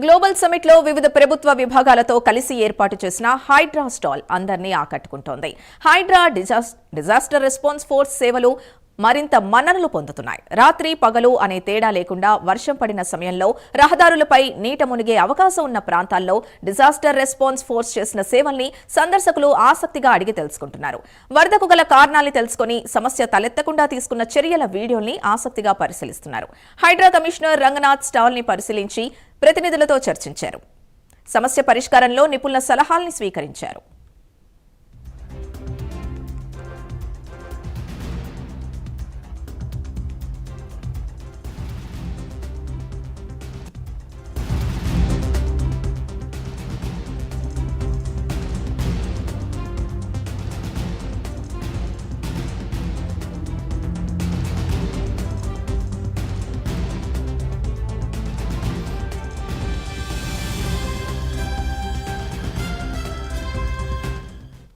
Global summit లో వివిధ ప్రభుత్వ విభాగాలతో కలిసి ఏర్పాటు చేసిన హైడ్రా స్టాల్ అందరినీ ఆకట్టుకుంటోంది. హైడ్రా డిజాస్టర్ రెస్పాన్స్ ఫోర్స్ సేవలు మరింత మన్ననలు పొందుతున్నాయి. రాత్రి పగలు అనే తేడా లేకుండా వర్షం పడిన సమయంలో రహదారులపై నీట మునిగే అవకాశం ఉన్న ప్రాంతాల్లో డిజాస్టర్ రెస్పాన్స్ ఫోర్స్ చేసిన సేవల్ని సందర్శకులు ఆసక్తిగా అడిగి తెలుసుకుంటున్నారు. వరదకు గల కారణాలు తెలుసుకుని సమస్య తలెత్తకుండా తీసుకున్న చర్యల వీడియోల్ని ఆసక్తిగా పరిశీలిస్తున్నారు. హైడ్రా కమిషనర్ రంగనాథ్ స్టాల్ ని పరిశీలించి ప్రతినిధులతో చర్చించారు. సమస్య పరిష్కారంలో నిపుణుల సలహాల్ని స్వీకరించారు.